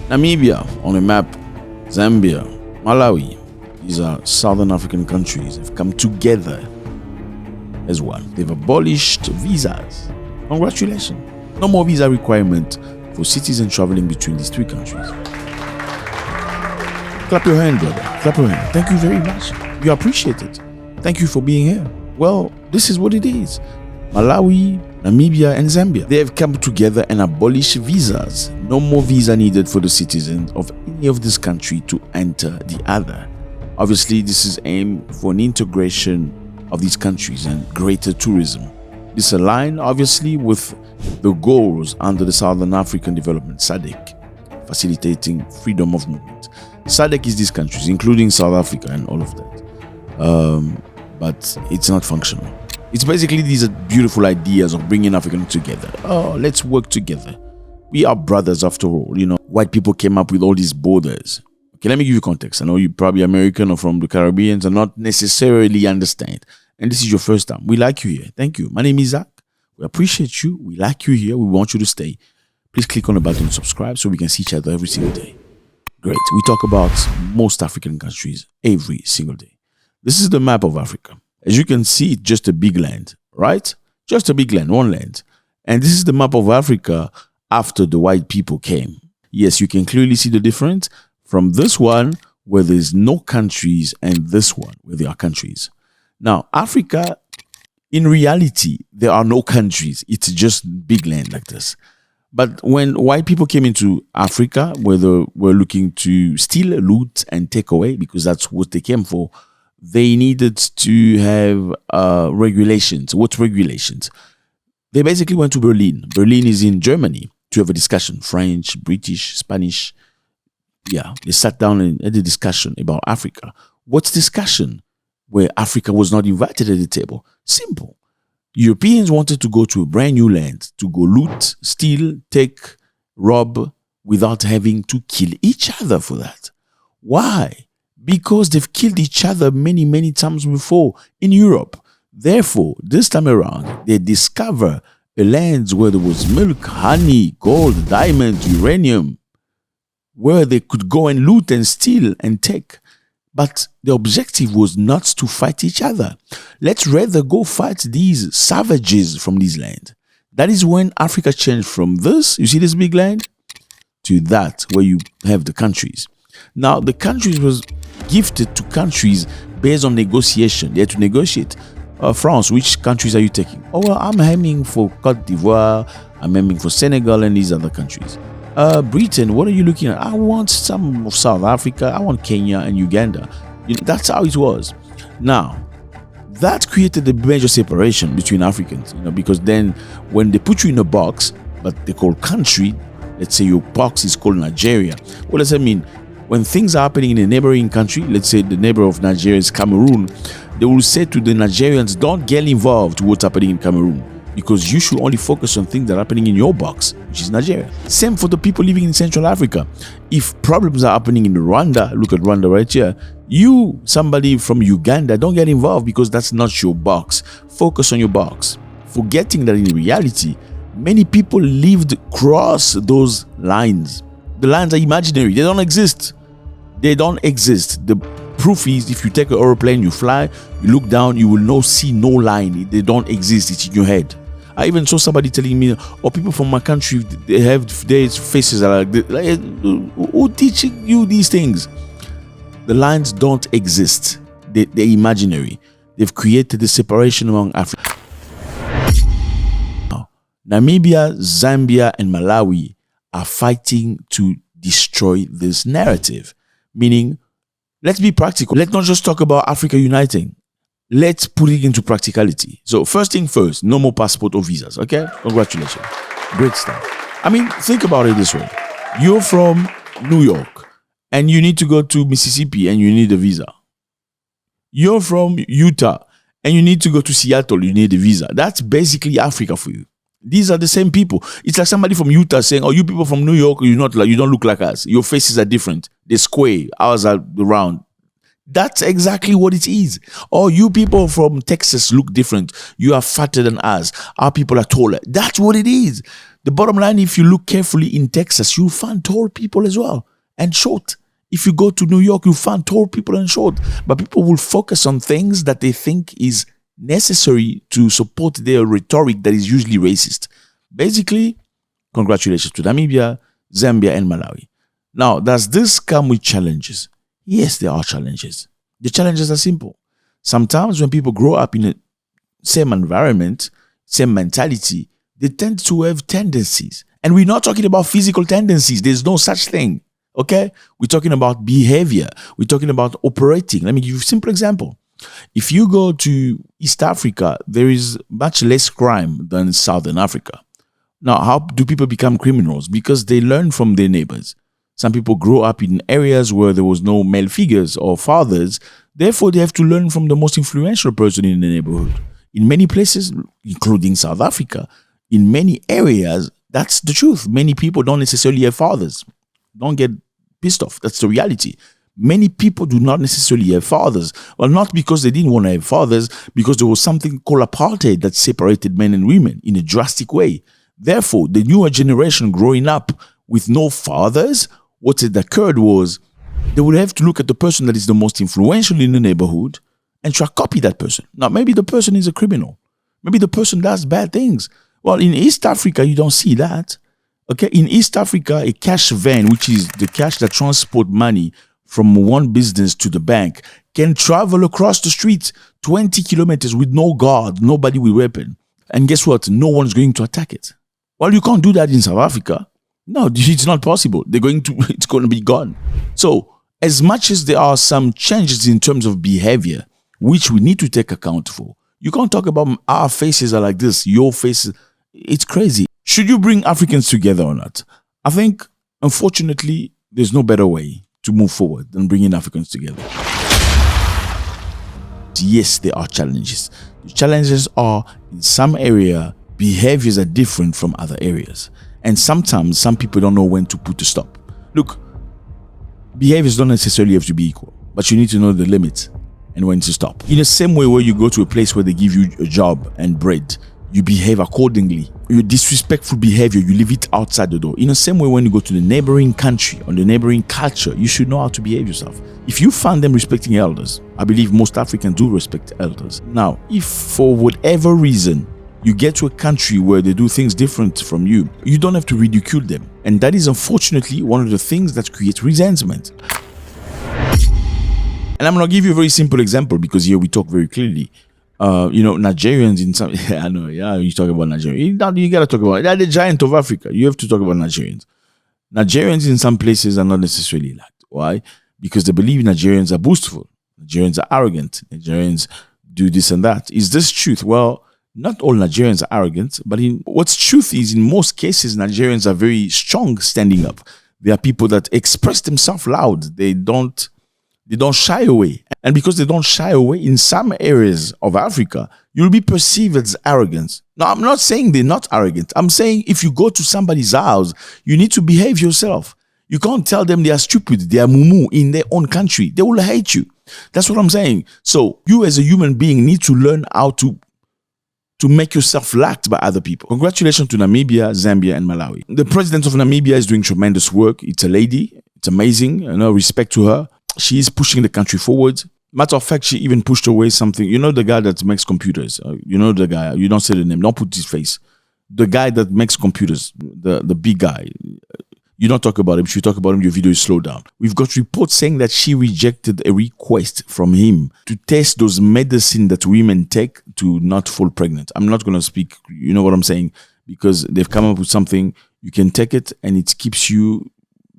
Namibia on a map, Zambia, Malawi. These are southern African countries. Have come together as one. They've abolished visas. Congratulations. No more visa requirement for citizens traveling between these three countries. Clap your hand, brother. Clap your hand. Thank you very much. You appreciate it. Thank you for being here. Well, this is what it is. Malawi, Namibia, and Zambia. They have come together and abolished visas. No more visa needed for the citizens of any of this country to enter the other. Obviously, this is aimed for an integration of these countries and greater tourism. This aligns obviously with the goals under the Southern African Development SADC, facilitating freedom of movement. SADC is these countries, including South Africa and all of that. But it's not functional. It's basically these beautiful ideas of bringing Africans together. Oh, let's work together. We are brothers after all. You know, white people came up with all these borders. Okay, let me give you context. I know you're probably American or from the Caribbean and not necessarily understand. And this is your first time. We like you here. Thank you. My name is Zack. We appreciate you. We like you here. We want you to stay. Please click on the button and subscribe so we can see each other every single day. Great. We talk about most African countries every single day. This is the map of Africa. As you can see, it's just a big land, right? Just a big land, one land. And this is the map of Africa after the white people came. Yes, you can clearly see the difference from this one where there's no countries and this one where there are countries. Now, Africa, in reality, there are no countries. It's just big land like this. But when white people came into Africa, where they were looking to steal, loot, and take away, because that's what they came for, they needed to have regulations. What regulations? They basically went to Berlin. Berlin is in Germany to have a discussion. French, British, Spanish. Yeah, they sat down and had a discussion about Africa. What's discussion? Where Africa was not invited at the table. Simple. Europeans wanted to go to a brand new land to go loot, steal, take, rob without having to kill each other for that. Why? Because they've killed each other many, many times before in Europe. Therefore, this time around, they discover a land where there was milk, honey, gold, diamonds, uranium, where they could go and loot and steal and take. But the objective was not to fight each other. Let's rather go fight these savages from this land. That is when Africa changed from this, you see this big land, to that where you have the countries. Now, the countries was gifted to countries based on negotiation. They had to negotiate. France, which countries are you taking? Oh, well, I'm aiming for Cote d'Ivoire, I'm aiming for Senegal and these other countries. Britain, what are you looking at? I want some of South Africa, I want Kenya and Uganda. You know, that's how it was. Now, that created a major separation between Africans, you know, because then when they put you in a box, but they call country, let's say your box is called Nigeria. What does that mean? When things are happening in a neighboring country, let's say the neighbor of Nigeria is Cameroon, they will say to the Nigerians, don't get involved with what's happening in Cameroon, because you should only focus on things that are happening in your box, which is Nigeria. Same for the people living in Central Africa. If problems are happening in Rwanda, look at Rwanda right here, you, somebody from Uganda, don't get involved because that's not your box. Focus on your box. Forgetting that in reality, many people lived across those lines. The lines are imaginary. They don't exist. They don't exist. The proof is, if you take an aeroplane, you fly, you look down, you will see no line. They don't exist. It's in your head. I even saw somebody telling me, oh, people from my country, they have their faces are like this. Like, who teaching you these things? The lines don't exist. They're imaginary. They've created the separation among Africa. Now, Namibia, Zambia, and Malawi are fighting to destroy this narrative. Meaning, let's be practical. Let's not just talk about Africa uniting. Let's put it into practicality. So first thing first, no more passport or visas, okay? Congratulations. Great stuff. I mean, think about it this way. You're from New York and you need to go to Mississippi and you need a visa. You're from Utah and you need to go to Seattle, you need a visa. That's basically Africa for you. These are the same people. It's like somebody from Utah saying, oh, you people from New York, you don't look like us. Your faces are different. They're square, ours are round. That's exactly what it is. Oh, you people from Texas look different. You are fatter than us. Our people are taller. That's what it is. The bottom line, if you look carefully in Texas, you'll find tall people as well and short. If you go to New York, you'll find tall people and short. But people will focus on things that they think is necessary to support their rhetoric that is usually racist. Basically, congratulations to Namibia, Zambia, and Malawi. Now, does this come with challenges? Yes, there are challenges. The challenges are simple. Sometimes when people grow up in the same environment, same mentality, they tend to have tendencies. And we're not talking about physical tendencies. There's no such thing. Okay? We're talking about behavior. We're talking about operating. Let me give you a simple example. If you go to East Africa, there is much less crime than Southern Africa. Now, how do people become criminals? Because they learn from their neighbors. Some people grow up in areas where there was no male figures or fathers. Therefore, they have to learn from the most influential person in the neighborhood. In many places, including South Africa, in many areas, that's the truth. Many people don't necessarily have fathers. Don't get pissed off. That's the reality. Many people do not necessarily have fathers. Well, not because they didn't want to have fathers, because there was something called apartheid that separated men and women in a drastic way. Therefore, the newer generation growing up with no fathers, what had occurred was they would have to look at the person that is the most influential in the neighborhood and try to copy that person. Now, maybe the person is a criminal. Maybe the person does bad things. Well, in East Africa, you don't see that. Okay, in East Africa, a cash van, which is the cash that transport money from one business to the bank, can travel across the street 20 kilometers with no guard, nobody with weapon. And guess what? No one's going to attack it. Well, you can't do that in South Africa. No, it's not possible. It's going to be gone. So, as much as there are some changes in terms of behavior, which we need to take account for, you can't talk about our faces are like this, your face. It's crazy. Should you bring Africans together or not? I think, unfortunately, there's no better way to move forward than bringing Africans together. Yes, there are challenges. The challenges are, in some area, behaviors are different from other areas. And sometimes some people don't know when to put a stop. Look, behaviors don't necessarily have to be equal, but you need to know the limits and when to stop. In the same way where you go to a place where they give you a job and bread, you behave accordingly. Your disrespectful behavior, you leave it outside the door. In the same way when you go to the neighboring country or the neighboring culture, you should know how to behave yourself. If you find them respecting elders, I believe most Africans do respect elders. Now, if for whatever reason you get to a country where they do things different from you, you don't have to ridicule them. And that is unfortunately one of the things that creates resentment. And I'm going to give you a very simple example because here we talk very clearly. Nigerians in some, I know, yeah, you talk about Nigeria. You got to talk about, they're the giant of Africa. You have to talk about Nigerians. Nigerians in some places are not necessarily liked. Why? Because they believe Nigerians are boastful. Nigerians are arrogant. Nigerians do this and that. Is this truth? Well, not all Nigerians are arrogant, but what's truth is in most cases, Nigerians are very strong standing up. They are people that express themselves loud. They don't shy away. And because they don't shy away, in some areas of Africa, you'll be perceived as arrogant. Now, I'm not saying they're not arrogant. I'm saying if you go to somebody's house, you need to behave yourself. You can't tell them they are stupid, they are mumu in their own country. They will hate you. That's what I'm saying. So you as a human being need to learn how to make yourself liked by other people. Congratulations to Namibia, Zambia, and Malawi. The president of Namibia is doing tremendous work. It's a lady. It's amazing. Respect to her. She is pushing the country forward. Matter of fact, she even pushed away something. You know the guy that makes computers. You know the guy. You don't say the name. Don't put his face. The guy that makes computers. The big guy. You don't talk about him. If you talk about him, your video is slowed down. We've got reports saying that she rejected a request from him to test those medicine that women take to not fall pregnant. I'm not going to speak, you know what I'm saying? Because they've come up with something. You can take it and it keeps you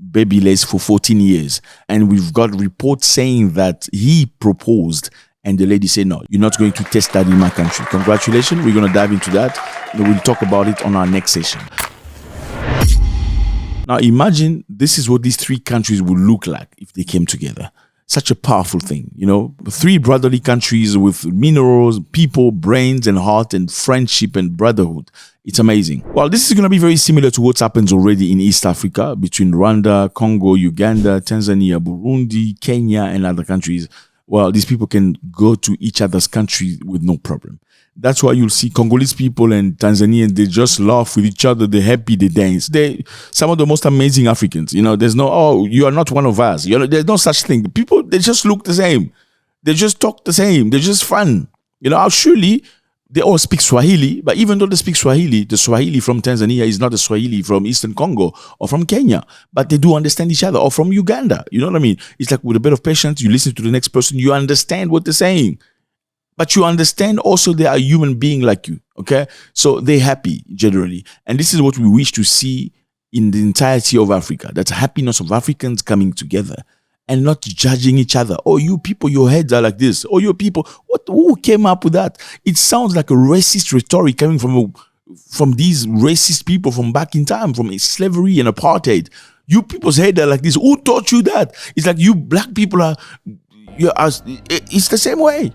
babyless for 14 years. And we've got reports saying that he proposed and the lady said, no, you're not going to test that in my country. Congratulations. We're going to dive into that. We'll talk about it on our next session. Now imagine this is what these three countries would look like if they came together. Such a powerful thing, three brotherly countries with minerals, people, brains and heart and friendship and brotherhood. It's amazing. Well, this is going to be very similar to what happens already in East Africa between Rwanda, Congo, Uganda, Tanzania, Burundi, Kenya and other countries. Well, these people can go to each other's country with no problem. That's why you'll see Congolese people and Tanzanians, they just laugh with each other, they're happy, they dance. They some of the most amazing Africans. There's no, oh, you are not one of us. There's no such thing. People, they just look the same. They just talk the same. They're just fun. Surely they all speak Swahili, but even though they speak Swahili, the Swahili from Tanzania is not the Swahili from Eastern Congo or from Kenya, but they do understand each other, or from Uganda. You know what I mean? It's like with a bit of patience, you listen to the next person, you understand what they're saying. But you understand also they are a human being like you, okay? So they're happy generally. And this is what we wish to see in the entirety of Africa. That's happiness of Africans coming together and not judging each other. Oh, you people, your heads are like this. Oh, you people, who came up with that? It sounds like a racist rhetoric coming from these racist people from back in time, from slavery and apartheid. You people's heads are like this. Who taught you that? It's like you black people it's the same way.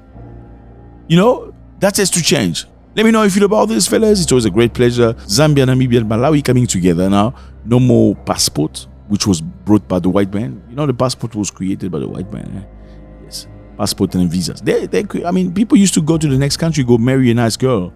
That has to change. Let me know how you feel about this, fellas. It was a great pleasure. Zambia, Namibia, and Malawi coming together now. No more passport, which was brought by the white man. The passport was created by the white man. Yes, passport and visas. People used to go to the next country, go marry a nice girl,